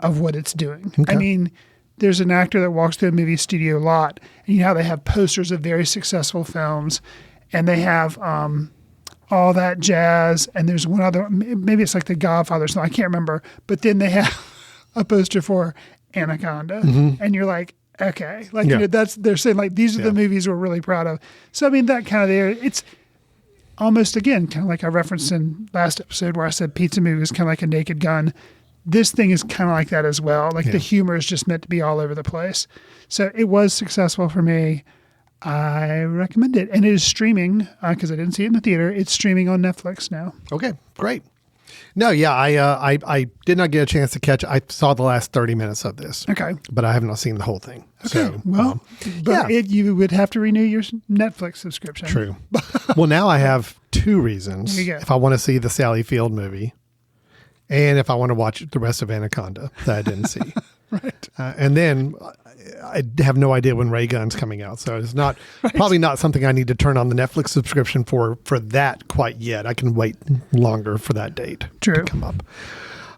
of what it's doing. Okay. I mean, there's an actor that walks through a movie studio a lot, and you know how they have posters of very successful films, and they have all that jazz, and there's one other, maybe it's like The Godfather, so I can't remember, but then they have a poster for Anaconda, and you're like, okay, like they're saying like these are the movies we're really proud of. So I mean that kind of there, it's almost again kind of like I referenced in last episode where I said pizza movie is kind of like a Naked Gun. This thing is kind of like that as well. Like the humor is just meant to be all over the place. So it was successful for me. I recommend it. And it is streaming because I didn't see it in the theater. It's streaming on Netflix now. Okay, great. No, yeah, I did not get a chance to catch. I saw the last 30 minutes of this. Okay. But I have not seen the whole thing. Okay. So, well, you would have to renew your Netflix subscription. True. Well, now I have two reasons. There you go. If I want to see the Sally Field movie and if I want to watch the rest of Anaconda that I didn't see. Right. And then I have no idea when Ray Gun's coming out. So it's not probably not something I need to turn on the Netflix subscription for that quite yet. I can wait longer for that date to come up.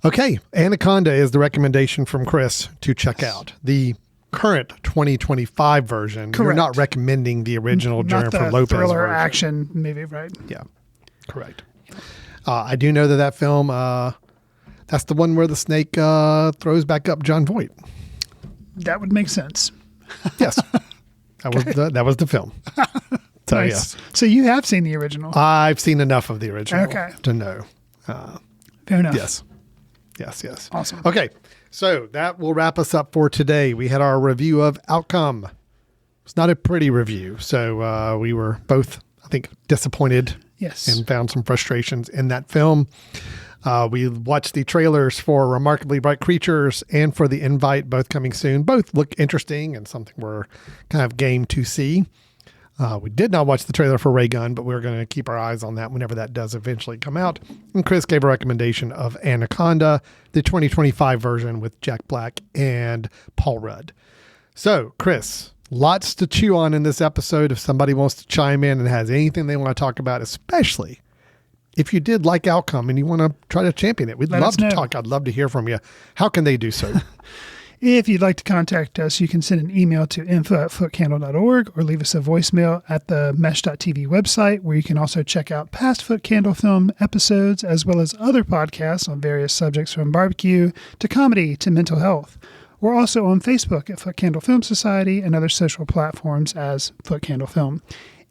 Okay. Anaconda is the recommendation from Chris to check out. The current 2025 version. Correct. You're not recommending the original Jennifer Lopez thriller version. action movie, right? Yeah. Correct. I do know that film, that's the one where the snake throws back up John Voight. That would make sense. Yes. That was the film. So, Nice. yes. So you have seen the original. I've seen enough of the original Okay. to know. Fair enough. Yes. Yes. Awesome. Okay. So that will wrap us up for today. We had our review of Outcome. It's not a pretty review. So we were both, I think, disappointed. Yes. And found some frustrations in that film. We watched the trailers for Remarkably Bright Creatures and for The Invite, both coming soon. Both look interesting and something we're kind of game to see. We did not watch the trailer for Ray Gun, but we're going to keep our eyes on that whenever that does eventually come out. And Chris gave a recommendation of Anaconda, the 2025 version with Jack Black and Paul Rudd. So, Chris, lots to chew on in this episode. If somebody wants to chime in and has anything they want to talk about, especially if you did like Outcome and you want to try to champion it, we'd Let love us to know. talk. I'd love to hear from you. How can they do so? If you'd like to contact us, you can send an email to info@footcandle.org or leave us a voicemail at the mesh.tv website, where you can also check out past Foot Candle Film episodes, as well as other podcasts on various subjects from barbecue to comedy to mental health. We're also on Facebook at Foot Candle Film Society and other social platforms as Foot Candle Film.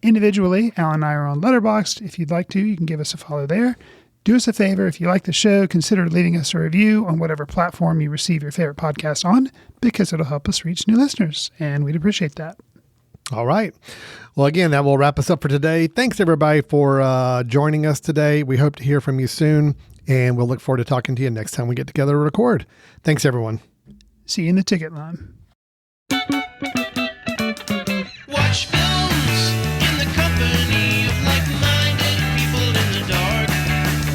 Individually, Alan and I are on Letterboxd. If you'd like to, you can give us a follow there. Do us a favor, if you like the show, consider leaving us a review on whatever platform you receive your favorite podcast on, because it'll help us reach new listeners, and we'd appreciate that. All right. Well, again, that will wrap us up for today. Thanks, everybody, for joining us today. We hope to hear from you soon, and we'll look forward to talking to you next time we get together to record. Thanks, everyone. See you in the ticket line. Watch films in the company of like-minded people in the dark.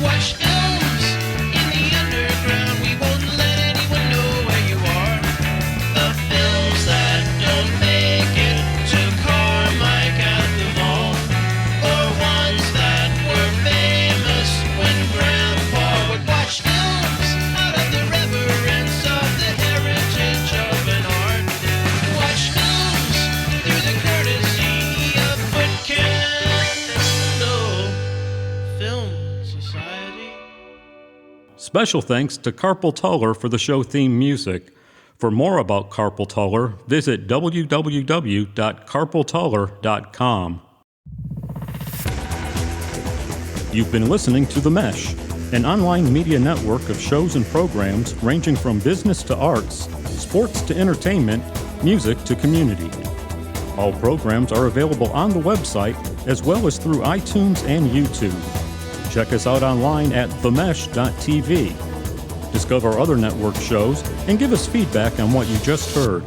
Watch films in the underground. We won't let anyone know where you are. The films that don't make it to Carmike at the mall, or ones that were famous when Grandpa would watch films out of the reverence of the heritage of an art. Watch films through the courtesy of Foot Candle Film Society. Special thanks to Carpal Tuller for the show theme music. For more about Carpal Tuller, visit www.carpaltuller.com. You've been listening to The Mesh, an online media network of shows and programs ranging from business to arts, sports to entertainment, music to community. All programs are available on the website as well as through iTunes and YouTube. Check us out online at themesh.tv. Discover other network shows and give us feedback on what you just heard.